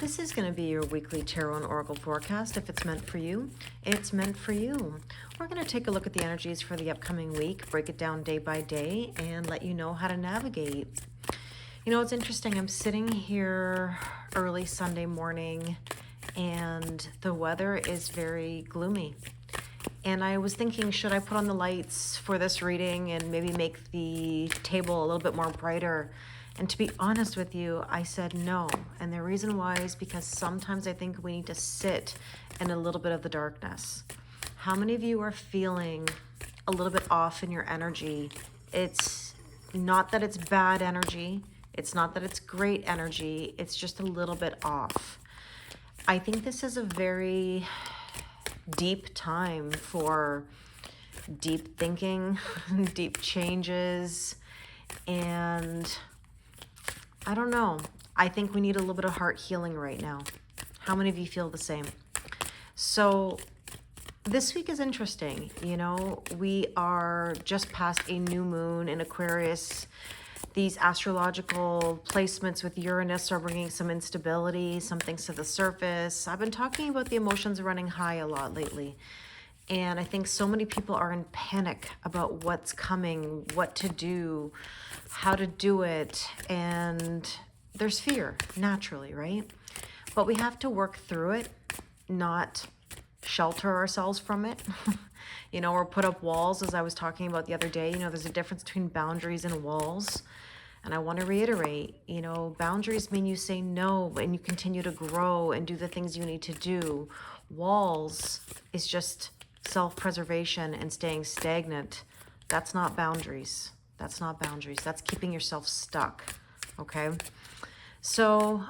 This is going to be your weekly tarot and oracle forecast. If it's meant for you, it's meant for you. We're going to take a look at the energies for the upcoming week, break it down day by day, and let you know how to navigate. You know, it's interesting. I'm sitting here early Sunday morning, and the weather is very gloomy. And I was thinking, should I put on the lights for this reading and maybe make the table a little bit more brighter? And to be honest with you, I said no. And the reason why is because sometimes I think we need to sit in a little bit of the darkness. How many of you are feeling a little bit off in your energy? It's not that it's bad energy. It's not that it's great energy. It's just a little bit off. I think this is a very deep time for deep thinking, deep changes, and I don't know. I think we need a little bit of heart healing right now. How many of you feel the same? So this week is interesting. You know, we are just past a new moon in Aquarius. These astrological placements with Uranus are bringing some instability, some things to the surface. I've been talking about the emotions running high a lot lately. And I think so many people are in panic about what's coming, what to do, how to do it. And there's fear, naturally, right? But we have to work through it, not shelter ourselves from it. You know, or put up walls, as I was talking about the other day. You know, there's a difference between boundaries and walls. And I want to reiterate, you know, boundaries mean you say no and you continue to grow and do the things you need to do. Walls is just self-preservation and staying stagnant. That's not boundaries. That's not boundaries. That's keeping yourself stuck. Okay. So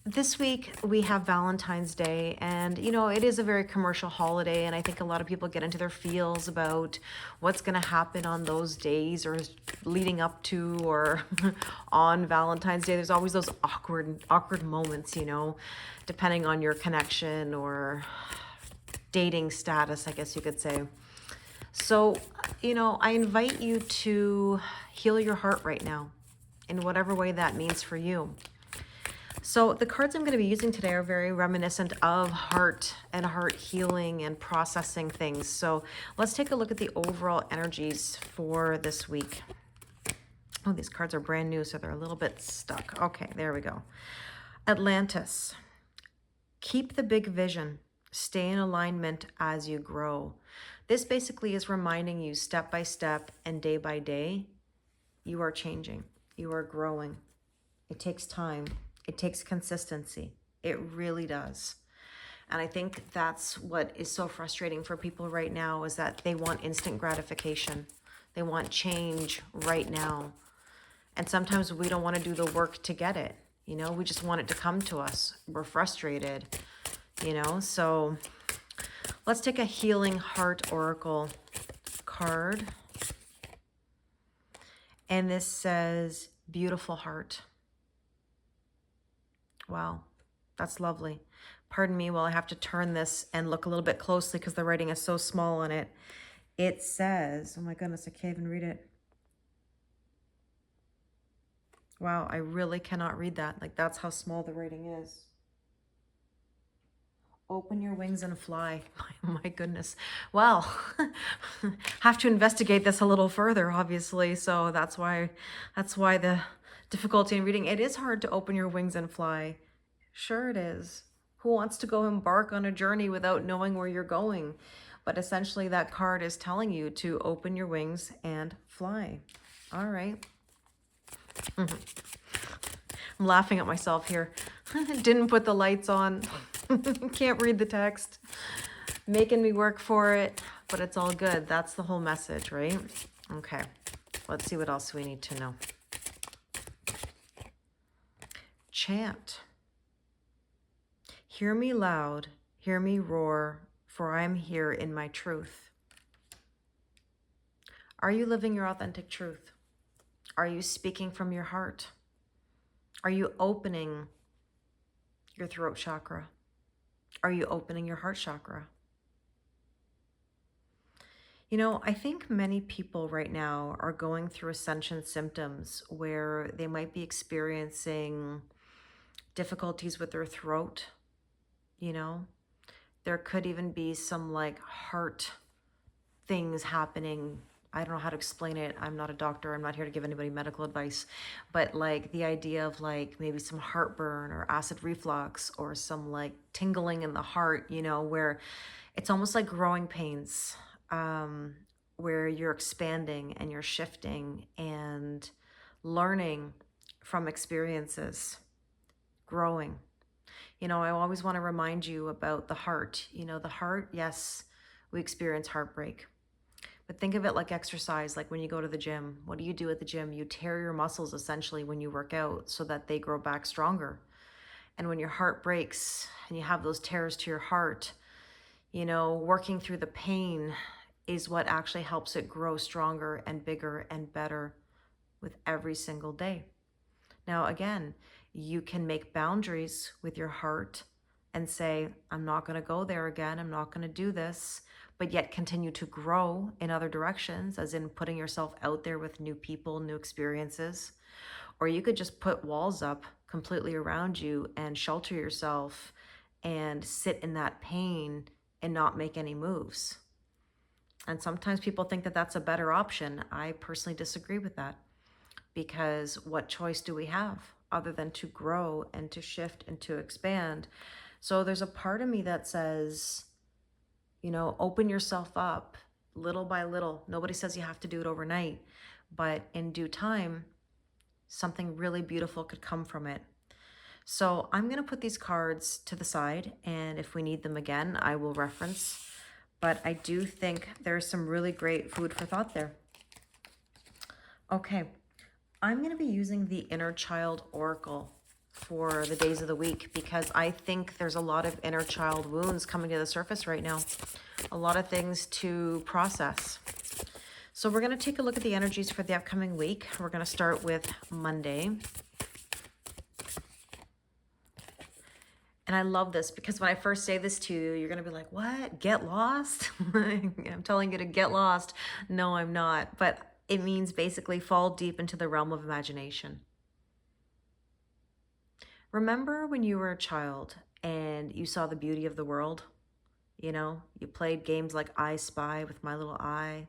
this week we have Valentine's Day, and you know, it is a very commercial holiday, and I think a lot of people get into their feels about what's going to happen on those days or leading up to or on Valentine's Day. There's always those awkward moments, you know, depending on your connection or dating status, I guess you could say. So, you know, I invite you to heal your heart right now in whatever way that means for you. So the cards I'm going to be using today are very reminiscent of heart and heart healing and processing things. So let's take a look at the overall energies for this week. Oh, these cards are brand new, so they're a little bit stuck. Okay, there we go. Atlantis. Keep the big vision. Stay in alignment as you grow. This basically is reminding you step by step and day by day, you are changing. You are growing. It takes time. It takes consistency. It really does. And I think that's what is so frustrating for people right now, is that they want instant gratification. They want change right now. And sometimes we don't want to do the work to get it. You know, we just want it to come to us. We're frustrated, you know. So let's take a Healing Heart Oracle card. And this says, beautiful heart. Wow, that's lovely. Pardon me while I have to turn this and look a little bit closely because the writing is so small on it. It says, oh my goodness, I can't even read it. Wow, I really cannot read that. Like, that's how small the writing is. Open your wings and fly. My goodness. Well, have to investigate this a little further, obviously. So that's why the difficulty in reading. It is hard to open your wings and fly. Sure it is. Who wants to go embark on a journey without knowing where you're going? But essentially that card is telling you to open your wings and fly. All right. I'm laughing at myself here. Didn't put the lights on. Can't read the text. Making me work for it, but it's all good. That's the whole message, right? Okay. Let's see what else we need to know. Chant. Hear me loud, hear me roar, for I am here in my truth. Are you living your authentic truth? Are you speaking from your heart? Are you opening your throat chakra? Are you opening your heart chakra? You know, I think many people right now are going through ascension symptoms where they might be experiencing difficulties with their throat, you know. There could even be some like heart things happening. I don't know how to explain it. I'm not a doctor. I'm not here to give anybody medical advice. But like the idea of like maybe some heartburn or acid reflux or some like tingling in the heart, you know, where it's almost like growing pains, where you're expanding and you're shifting and learning from experiences, growing. You know, I always want to remind you about the heart. You know, the heart, yes, we experience heartbreak. But think of it like exercise, like when you go to the gym. What do you do at the gym? You tear your muscles essentially when you work out so that they grow back stronger. And when your heart breaks and you have those tears to your heart, you know, working through the pain is what actually helps it grow stronger and bigger and better with every single day. Now, again, you can make boundaries with your heart and say, I'm not going to go there again. I'm not going to do this, but yet continue to grow in other directions, as in putting yourself out there with new people, new experiences. Or you could just put walls up completely around you and shelter yourself and sit in that pain and not make any moves. And sometimes people think that that's a better option. I personally disagree with that, because what choice do we have other than to grow and to shift and to expand? So there's a part of me that says, you know, open yourself up little by little. Nobody says you have to do it overnight, but in due time, something really beautiful could come from it. So I'm going to put these cards to the side, and if we need them again, I will reference. But I do think there's some really great food for thought there. Okay, I'm going to be using the Inner Child Oracle for the days of the week, because I think there's a lot of inner child wounds coming to the surface right now. A lot of things to process. So we're going to take a look at the energies for the upcoming week. We're going to start with Monday. And I love this, because when I first say this to you, you're going to be like, what? Get lost? I'm telling you to get lost. No, I'm not. But it means basically fall deep into the realm of imagination. Remember when you were a child and you saw the beauty of the world? You know, you played games like I Spy with My Little Eye,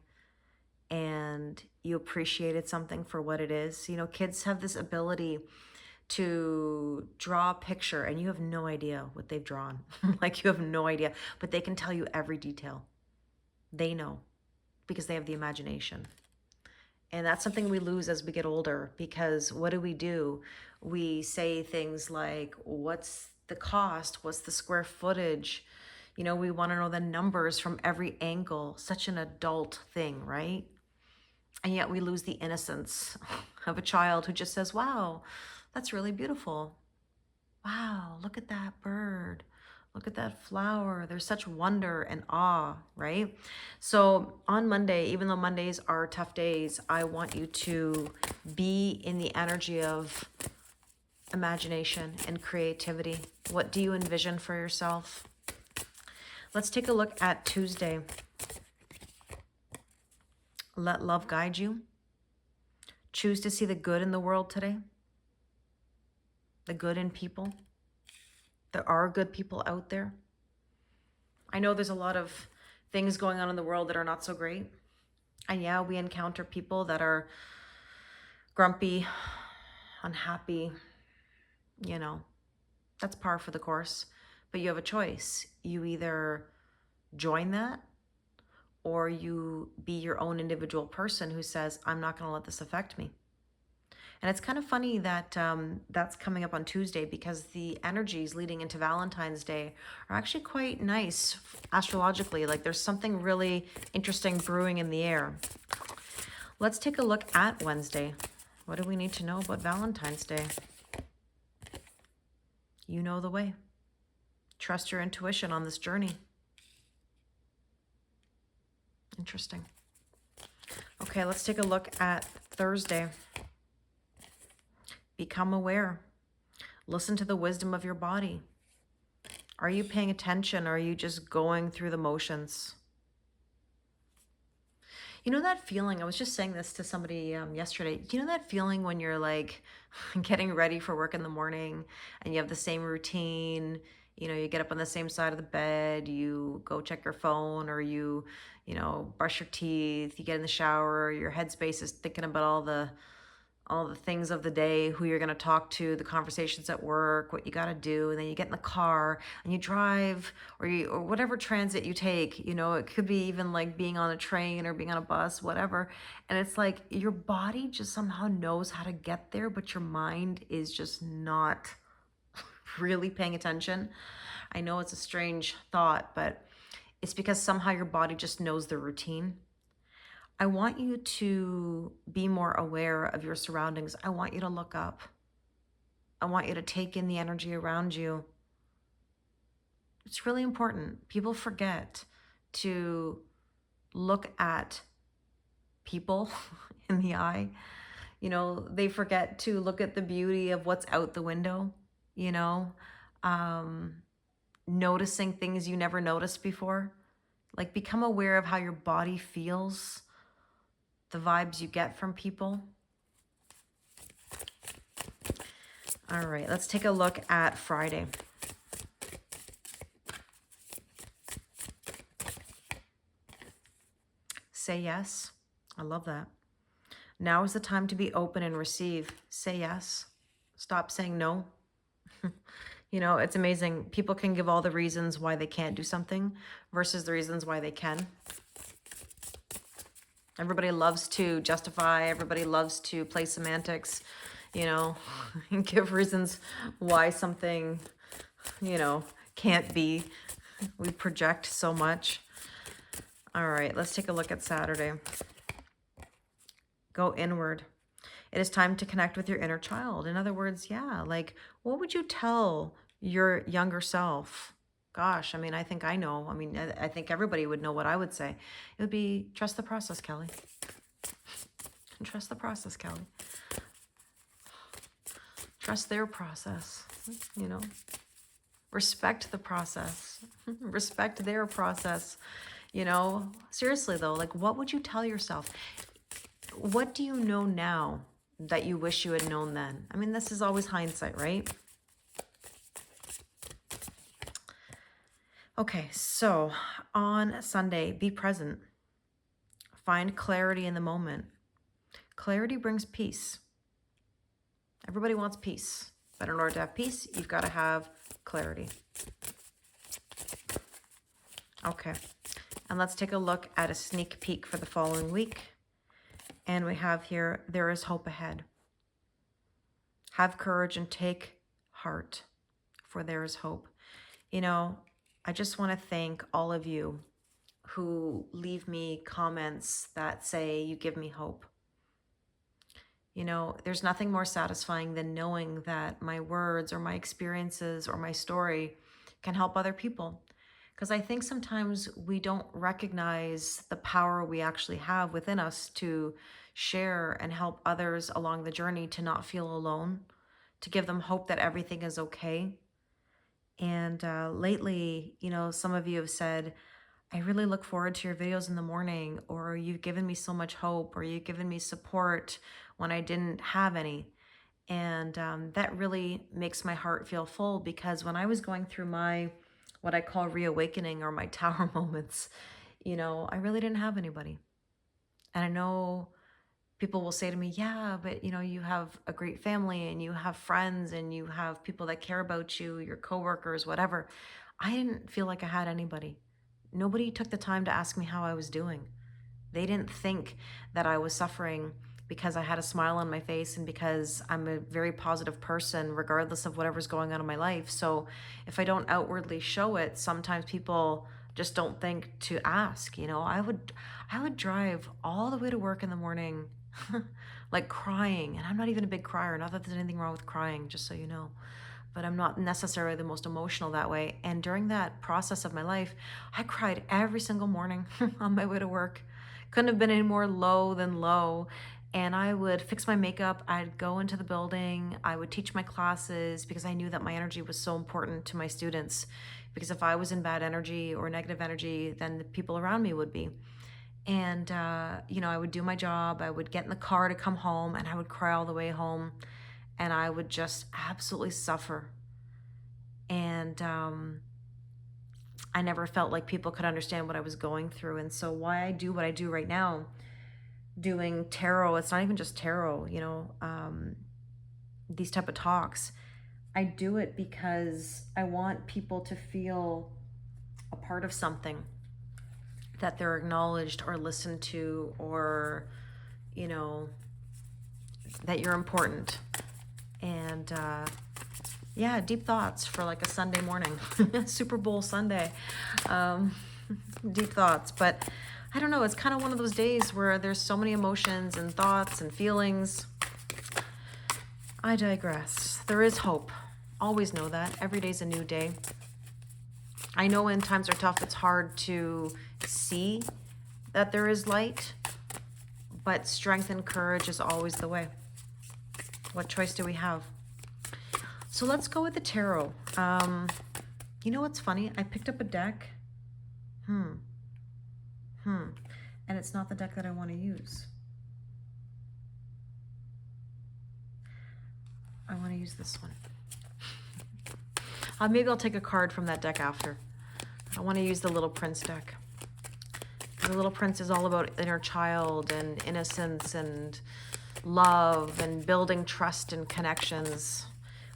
and you appreciated something for what it is. You know, kids have this ability to draw a picture and you have no idea what they've drawn. Like, you have no idea, but they can tell you every detail. They know, because they have the imagination. And that's something we lose as we get older, because what do? We say things like, what's the cost? What's the square footage? You know, we want to know the numbers from every angle. Such an adult thing, right? And yet we lose the innocence of a child who just says, wow, that's really beautiful. Wow, look at that bird. Look at that flower. There's such wonder and awe, right? So on Monday, even though Mondays are tough days, I want you to be in the energy of imagination and creativity. What do you envision for yourself? Let's take a look at Tuesday. Let love guide you. Choose to see the good in the world today. The good in people. There are good people out there. I know there's a lot of things going on in the world that are not so great. And yeah, we encounter people that are grumpy, unhappy, you know, that's par for the course. But you have a choice. You either join that, or you be your own individual person who says, I'm not going to let this affect me. And it's kind of funny that that's coming up on Tuesday, because the energies leading into Valentine's Day are actually quite nice astrologically. Like, there's something really interesting brewing in the air. Let's take a look at Wednesday. What do we need to know about Valentine's Day? You know the way. Trust your intuition on this journey. Interesting. Okay, let's take a look at Thursday. Become aware. Listen to the wisdom of your body. Are you paying attention, or are you just going through the motions? You know that feeling? I was just saying this to somebody yesterday. Do you know that feeling when you're like getting ready for work in the morning and you have the same routine? You know, you get up on the same side of the bed, you go check your phone, or you brush your teeth, you get in the shower, your headspace is thinking about all the things of the day, who you're going to talk to, the conversations at work, what you got to do, and then you get in the car and you drive, or whatever transit you take. It could be even like being on a train or being on a bus, whatever. And it's like your body just somehow knows how to get there, but your mind is just not really paying attention. I know it's a strange thought, but it's because somehow your body just knows the routine. I want you to be more aware of your surroundings. I want you to look up. I want you to take in the energy around you. It's really important. People forget to look at people in the eye. They forget to look at the beauty of what's out the window, you know, noticing things you never noticed before. Like, become aware of how your body feels, the vibes you get from people. All right, let's take a look at Friday. Say yes. I love that. Now is the time to be open and receive. Say yes. Stop saying no. It's amazing. People can give all the reasons why they can't do something versus the reasons why they can. Everybody loves to justify. Everybody loves to play semantics, and give reasons why something, can't be. We project so much. All right, let's take a look at Saturday. Go inward. It is time to connect with your inner child. In other words, like, what would you tell your younger self? Gosh, I think I know. I think everybody would know what I would say. It would be, trust the process, Kelly. Trust the process, Kelly. Trust their process, Respect the process. Respect their process. Seriously though, like, what would you tell yourself? What do you know now that you wish you had known then? This is always hindsight, right? Okay, so on Sunday, be present. Find clarity in the moment. Clarity brings peace. Everybody wants peace, but in order to have peace, you've got to have clarity. Okay, and let's take a look at a sneak peek for the following week. And we have here, there is hope ahead. Have courage and take heart, for there is hope. I just want to thank all of you who leave me comments that say you give me hope. There's nothing more satisfying than knowing that my words or my experiences or my story can help other people. Because I think sometimes we don't recognize the power we actually have within us to share and help others along the journey to not feel alone, to give them hope that everything is okay. And lately, some of you have said, I really look forward to your videos in the morning, or you've given me so much hope, or you've given me support when I didn't have any. And that really makes my heart feel full, because when I was going through my, what I call reawakening, or my tower moments, I really didn't have anybody. And I know people will say to me, yeah, but you have a great family and you have friends and you have people that care about you, your coworkers, whatever. I didn't feel like I had anybody. Nobody took the time to ask me how I was doing. They didn't think that I was suffering because I had a smile on my face and because I'm a very positive person, regardless of whatever's going on in my life. So if I don't outwardly show it, sometimes people just don't think to ask. I would drive all the way to work in the morning, like crying. And I'm not even a big crier. Not that there's anything wrong with crying, just so you know. But I'm not necessarily the most emotional that way. And during that process of my life, I cried every single morning on my way to work. Couldn't have been any more low than low. And I would fix my makeup. I'd go into the building. I would teach my classes because I knew that my energy was so important to my students. Because if I was in bad energy or negative energy, then the people around me would be. And, you know, I would do my job. I would get in the car to come home, and I would cry all the way home. And I would just absolutely suffer. And I never felt like people could understand what I was going through. And so why I do what I do right now, doing tarot, it's not even just tarot, you know, these type of talks. I do it because I want people to feel a part of something, that they're acknowledged or listened to, or, you know, that you're important. And yeah, deep thoughts for like a Sunday morning, Super Bowl Sunday, deep thoughts. But I don't know, it's kind of one of those days where there's so many emotions and thoughts and feelings. I digress. There is hope. Always know that. Every day's a new day. I know when times are tough, it's hard to see that there is light, but strength and courage is always the way. What choice do we have? So let's go with the tarot. You know what's funny? I picked up a deck. And it's not the deck that I want to use. I want to use this one. Maybe I'll take a card from that deck after. I want to use the Little Prince deck. The Little Prince is all about inner child and innocence and love and building trust and connections.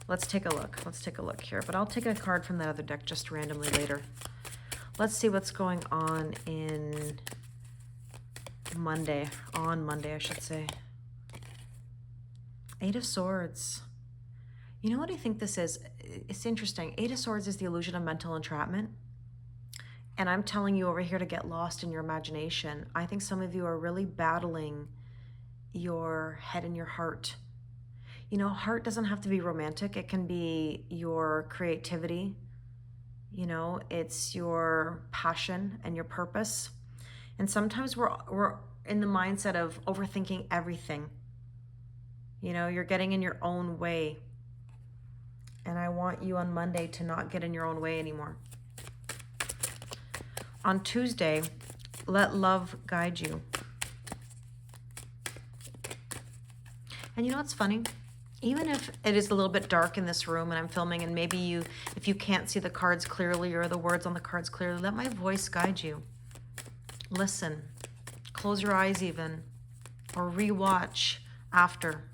Let's take a look. Let's take a look here. But I'll take a card from that other deck just randomly later. Let's see what's going on on Monday, I should say. Eight of Swords. You know what I think this is? It's interesting. Eight of Swords is the illusion of mental entrapment. And I'm telling you over here to get lost in your imagination. I think some of you are really battling your head and your heart. You know, heart doesn't have to be romantic. It can be your creativity. You know, it's your passion and your purpose. And sometimes we're in the mindset of overthinking everything. You know, you're getting in your own way. And I want you on Monday to not get in your own way anymore. On Tuesday, let love guide you. And you know what's funny? Even if it is a little bit dark in this room and I'm filming, and maybe if you can't see the cards clearly or the words on the cards clearly, let my voice guide you. Listen. Close your eyes even. Or rewatch after.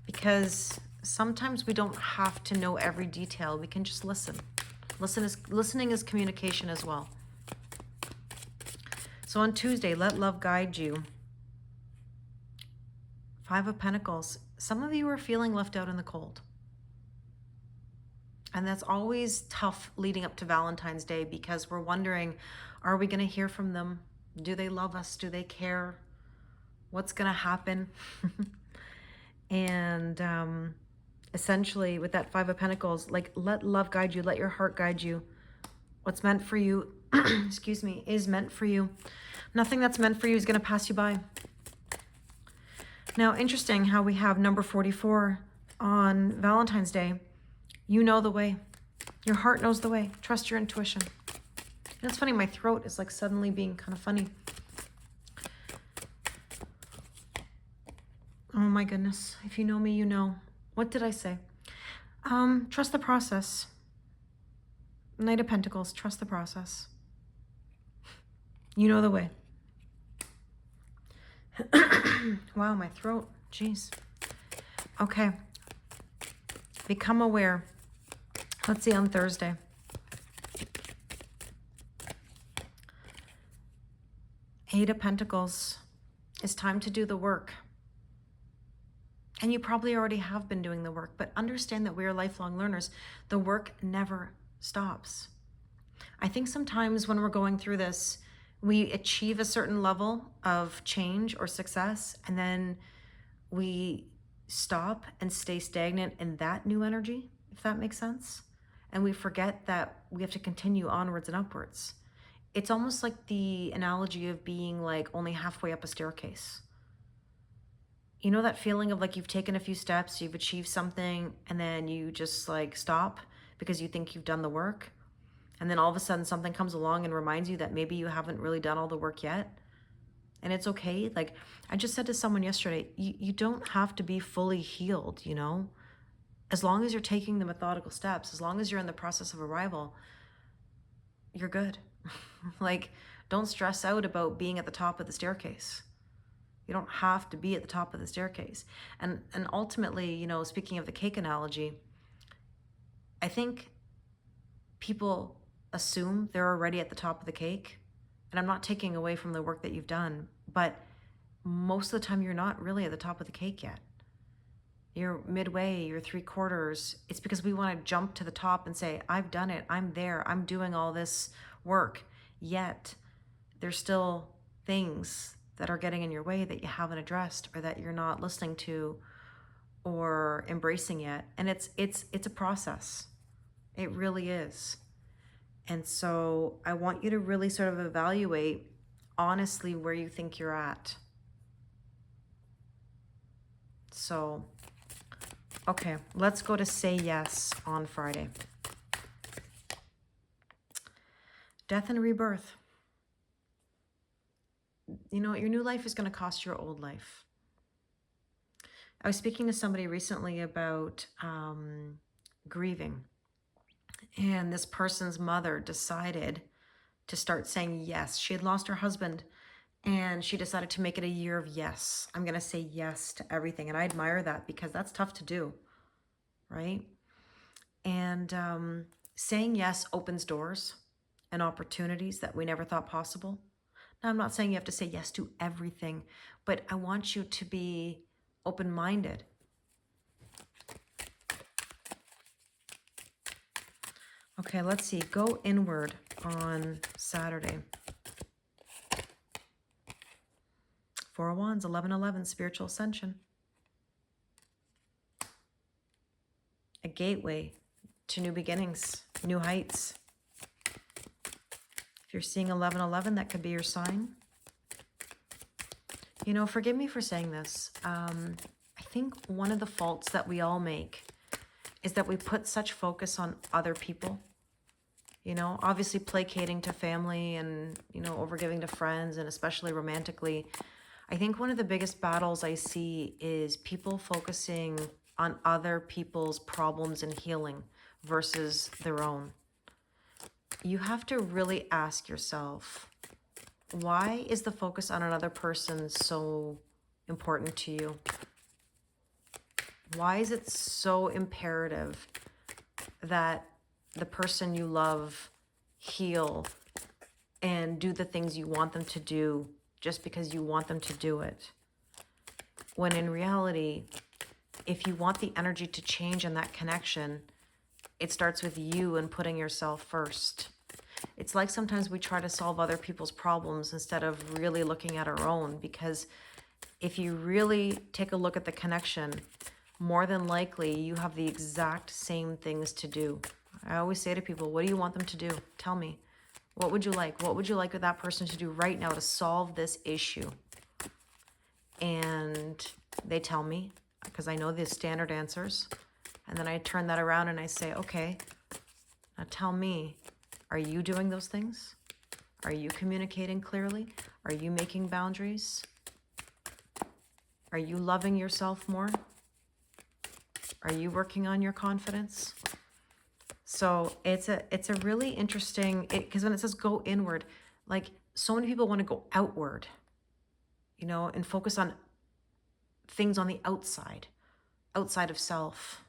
Because sometimes we don't have to know every detail. We can just listen. Listening is communication as well. So on Tuesday, let love guide you. Five of Pentacles. Some of you are feeling left out in the cold. And that's always tough leading up to Valentine's Day, because we're wondering, are we going to hear from them? Do they love us? Do they care? What's going to happen? And essentially with that Five of Pentacles, like, let love guide you. Let your heart guide you. What's meant for you, excuse me, is meant for you. Nothing that's meant for you is going to pass you by. Now, interesting how we have number 44 on Valentine's Day. You know the way. Your heart knows the way. Trust your intuition. And it's funny, my throat is like suddenly being kind of funny. Oh my goodness. If you know me, you know. What did I say? Trust the process. Knight of Pentacles, trust the process. You know the way. Wow, my throat. Jeez. Okay. Become aware. Let's see on Thursday. Eight of Pentacles. It's time to do the work. And you probably already have been doing the work, but understand that we are lifelong learners. The work never stops. I think sometimes when we're going through this, we achieve a certain level of change or success, and then we stop and stay stagnant in that new energy, if that makes sense. And we forget that we have to continue onwards and upwards. It's almost like the analogy of being like only halfway up a staircase. You know that feeling of like you've taken a few steps, you've achieved something, and then you just like stop because you think you've done the work. And then all of a sudden something comes along and reminds you that maybe you haven't really done all the work yet. And it's okay. Like I just said to someone yesterday, you don't have to be fully healed, you know? As long as you're taking the methodical steps, as long as you're in the process of arrival, you're good. Like, don't stress out about being at the top of the staircase. You don't have to be at the top of the staircase. And ultimately, you know, speaking of the cake analogy, I think people assume they're already at the top of the cake. And I'm not taking away from the work that you've done, but most of the time you're not really at the top of the cake yet. You're midway, you're 3/4. It's because we want to jump to the top and say, I've done it, I'm there, I'm doing all this work. Yet there's still things that are getting in your way that you haven't addressed or that you're not listening to or embracing yet. And it's a process. It really is. And so I want you to really sort of evaluate honestly where you think you're at. So, okay, let's go to say yes on Friday. Death and rebirth. You know, your new life is going to cost your old life. I was speaking to somebody recently about grieving. And this person's mother decided to start saying yes. She had lost her husband and she decided to make it a year of yes. I'm going to say yes to everything. And I admire that because that's tough to do, right? And saying yes opens doors and opportunities that we never thought possible. Now, I'm not saying you have to say yes to everything, but I want you to be open-minded. Okay, let's see. Go inward on Saturday. 4 of Wands, 11:11, spiritual ascension. A gateway to new beginnings, new heights. If you're seeing 11:11, that could be your sign. You know, forgive me for saying this. I think one of the faults that we all make is that we put such focus on other people. You know, obviously placating to family and, you know, overgiving to friends and especially romantically. I think one of the biggest battles I see is people focusing on other people's problems and healing versus their own. You have to really ask yourself, why is the focus on another person so important to you? Why is it so imperative that the person you love heal and do the things you want them to do just because you want them to do it? When in reality, if you want the energy to change in that connection, it starts with you and putting yourself first. It's like sometimes we try to solve other people's problems instead of really looking at our own, because if you really take a look at the connection, more than likely you have the exact same things to do. I always say to people, what do you want them to do? Tell me. What would you like? What would you like that person to do right now to solve this issue? And they tell me, because I know the standard answers. And then I turn that around and I say, okay, now tell me, are you doing those things? Are you communicating clearly? Are you making boundaries? Are you loving yourself more? Are you working on your confidence? So it's a really interesting, because when it says go inward, like so many people want to go outward, you know, and focus on things on the outside of self.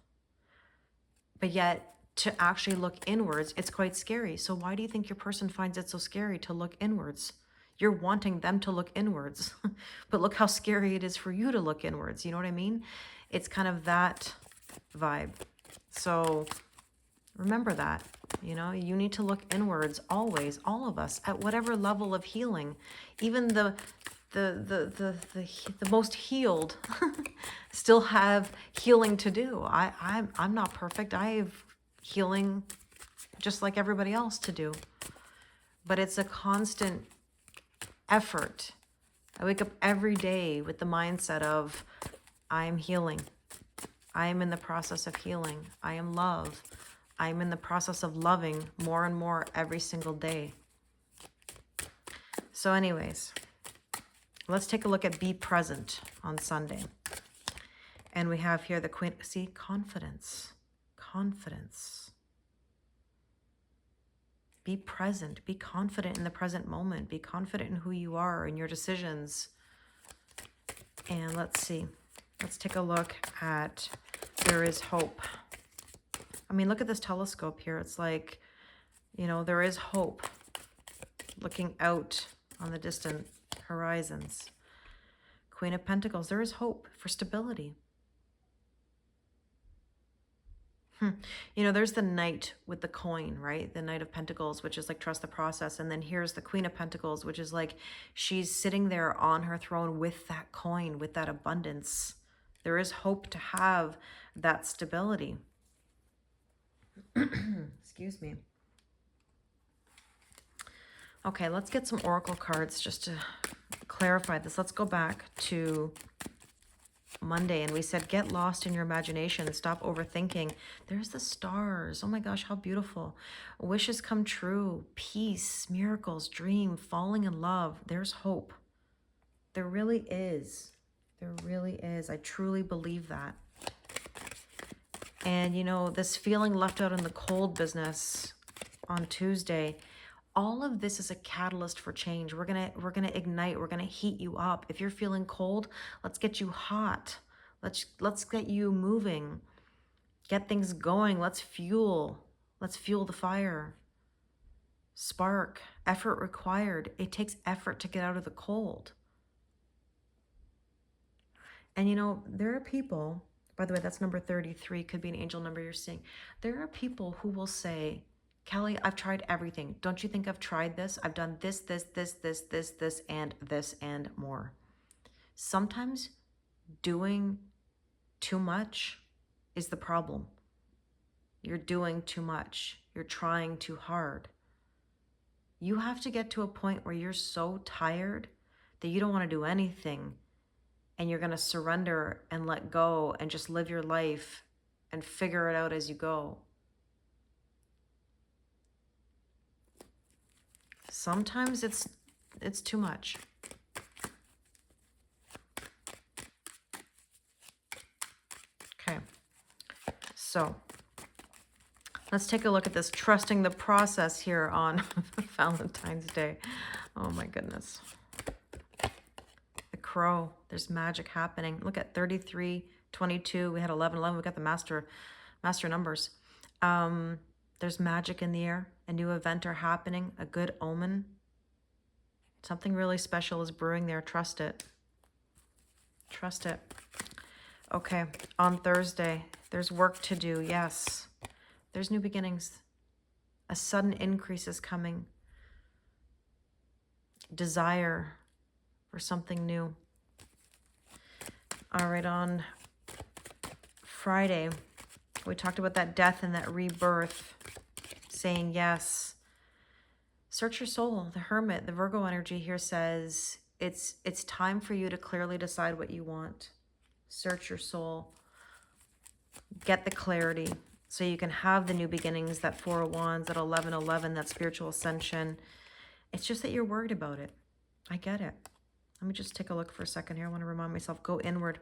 But yet to actually look inwards, it's quite scary. So why do you think your person finds it so scary to look inwards? You're wanting them to look inwards, but look how scary it is for you to look inwards. You know what I mean? It's kind of that vibe. So remember that, you know, you need to look inwards always, all of us, at whatever level of healing. Even the most healed still have healing to do. I'm not perfect. I have healing just like everybody else to do. But it's a constant effort. I wake up every day with the mindset of I am healing. I am in the process of healing. I am love. I'm in the process of loving more and more every single day. So anyways, let's take a look at be present on Sunday. And we have here the Queen, see, confidence, confidence. Be present, be confident in the present moment, be confident in who you are and your decisions. And let's see, let's take a look at there is hope. I mean, look at this telescope here. It's like, you know, there is hope looking out on the distant horizons. Queen of Pentacles, there is hope for stability. You know, there's the Knight with the coin, right? The Knight of Pentacles, which is like trust the process. And then here's the Queen of Pentacles, which is like she's sitting there on her throne with that coin, with that abundance. There is hope to have that stability. Excuse me. Okay, let's get some oracle cards just to clarify this. Let's go back to Monday, and we said get lost in your imagination, stop overthinking. There's the stars. Oh my gosh, how beautiful. Wishes come true, peace, miracles, dream, falling in love. There's hope. There really is. There really is. I truly believe that. And you know, this feeling left out in the cold business on Tuesday, all of this is a catalyst for change. We're gonna ignite, we're gonna heat you up. If you're feeling cold, let's get you hot. Let's get you moving. Get things going. Let's fuel the fire. Spark, effort required. It takes effort to get out of the cold. And you know, there are people, by the way, that's number 33, could be an angel number you're seeing. There are people who will say, Kelly, I've tried everything. Don't you think I've tried this? I've done this, and this, and more. Sometimes doing too much is the problem. You're doing too much. You're trying too hard. You have to get to a point where you're so tired that you don't want to do anything, and you're going to surrender and let go and just live your life and figure it out as you go. Sometimes it's too much. Okay, so let's take a look at this trusting the process here on Valentine's Day. Oh my goodness. The Crow, there's magic happening. Look at 33, 22, we had 11, 11, we got the master numbers. There's magic in the air. A new event are happening, a good omen. Something really special is brewing there. Trust it. Trust it. Okay, on Thursday, there's work to do. Yes, there's new beginnings. A sudden increase is coming. Desire for something new. All right, on Friday, we talked about that death and that rebirth, saying yes. Search your soul. The Hermit, the Virgo energy here says it's time for you to clearly decide what you want. Search your soul. Get the clarity so you can have the new beginnings, that Four of Wands, that 1111, that spiritual ascension. It's just that you're worried about it. I get it. Let me just take a look for a second here. I want to remind myself, go inward.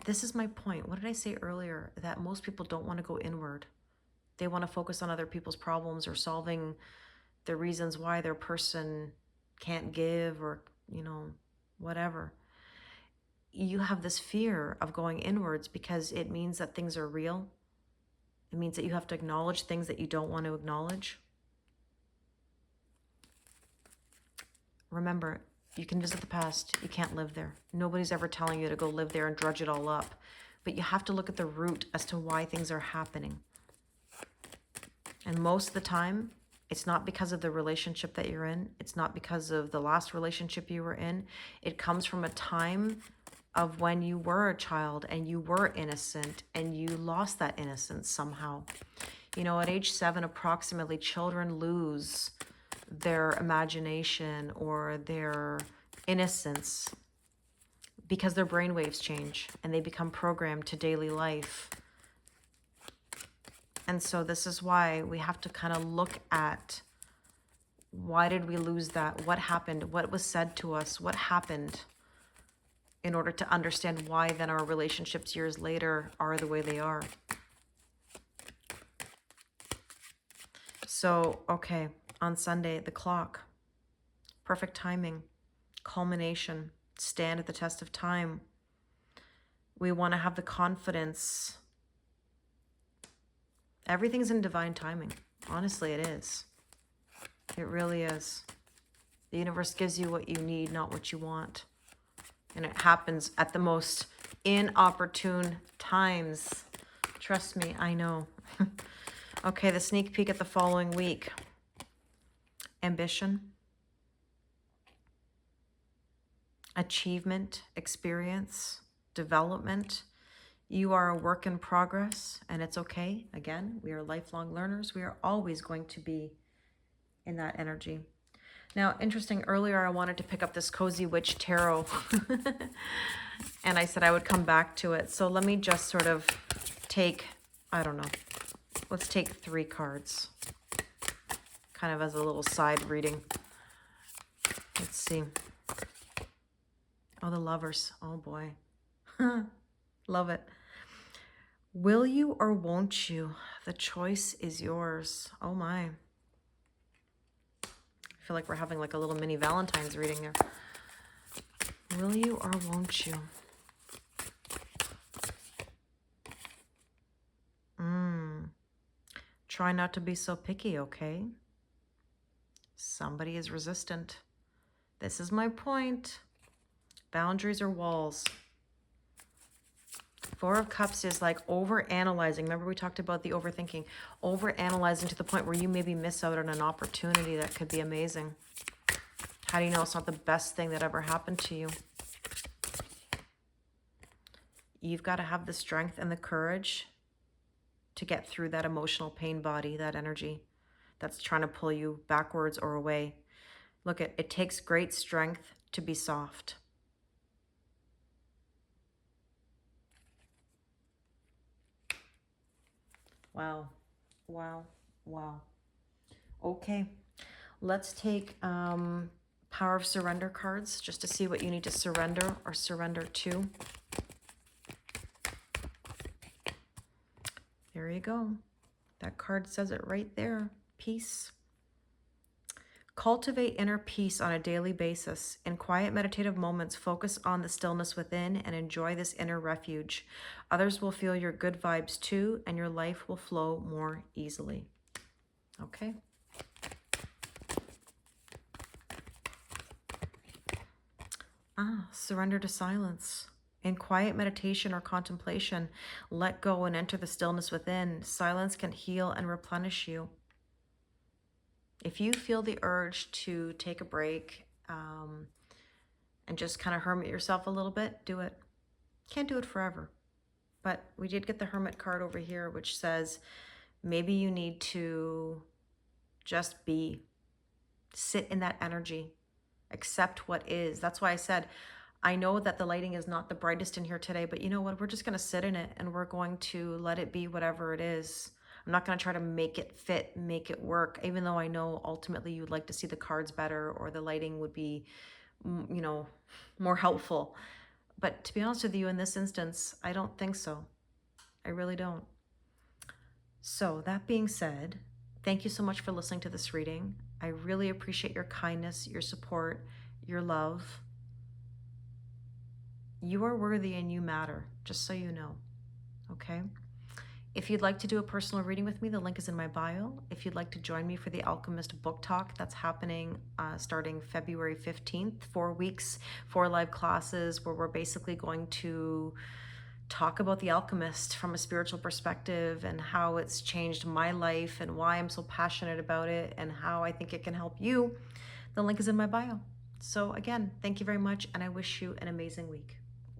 This is my point. What did I say earlier? That most people don't want to go inward. They want to focus on other people's problems or solving the reasons why their person can't give, or, you know, whatever. You have this fear of going inwards because it means that things are real. It means that you have to acknowledge things that you don't want to acknowledge. Remember, you can visit the past. You can't live there. Nobody's ever telling you to go live there and drudge it all up. But you have to look at the root as to why things are happening. And most of the time, it's not because of the relationship that you're in. It's not because of the last relationship you were in. It comes from a time of when you were a child and you were innocent and you lost that innocence somehow. You know, at age 7, approximately, children lose their imagination or their innocence because their brainwaves change and they become programmed to daily life. And so this is why we have to kind of look at, why did we lose that? What happened? What was said to us? What happened? In order to understand why then our relationships years later are the way they are. So, okay, on Sunday, the clock, perfect timing, culmination, stand at the test of time. We want to have the confidence. Everything's in divine timing. Honestly, it is. It really is. The universe gives you what you need, not what you want. And it happens at the most inopportune times. Trust me, I know. Okay, the sneak peek at the following week. Ambition, achievement, experience, development. You are a work in progress, and it's okay. Again, we are lifelong learners. We are always going to be in that energy. Now, interesting, earlier I wanted to pick up this Cozy Witch Tarot, and I said I would come back to it. So let me just sort of take, I don't know, let's take 3 cards, kind of as a little side reading. Let's see. Oh, the Lovers. Oh, boy. Love it. Will you or won't you? The choice is yours. Oh, my. I feel like we're having like a little mini Valentine's reading there. Will you or won't you? Try not to be so picky, okay? Somebody is resistant. This is my point. Boundaries or walls. 4 of Cups is like over-analyzing. Remember we talked about the overthinking. Over-analyzing to the point where you maybe miss out on an opportunity that could be amazing. How do you know it's not the best thing that ever happened to you? You've got to have the strength and the courage to get through that emotional pain body, that energy that's trying to pull you backwards or away. Look, it takes great strength to be soft. Wow, wow, wow. Okay, let's take Power of Surrender cards just to see what you need to surrender or surrender to. There you go. That card says it right there. Peace. Cultivate inner peace on a daily basis. In quiet meditative moments, focus on the stillness within and enjoy this inner refuge. Others will feel your good vibes too, and your life will flow more easily. Okay. Surrender to silence. In quiet meditation or contemplation, let go and enter the stillness within. Silence can heal and replenish you. If you feel the urge to take a break and just kind of hermit yourself a little bit, do it. Can't do it forever. But we did get the Hermit card over here, which says maybe you need to just be. Sit in that energy. Accept what is. That's why I said, I know that the lighting is not the brightest in here today, but you know what? We're just going to sit in it and we're going to let it be whatever it is. I'm not going to try to make it fit, make it work, even though I know ultimately you would like to see the cards better or the lighting would be, you know, more helpful. But to be honest with you, in this instance, I don't think so. I really don't. So that being said, thank you so much for listening to this reading. I really appreciate your kindness, your support, your love. You are worthy and you matter, just so you know, okay? If you'd like to do a personal reading with me, the link is in my bio. If you'd like to join me for the Alchemist Book Talk, that's happening starting February 15th, 4 weeks, 4 live classes where we're basically going to talk about the Alchemist from a spiritual perspective and how it's changed my life and why I'm so passionate about it and how I think it can help you. The link is in my bio. So again, thank you very much, and I wish you an amazing week.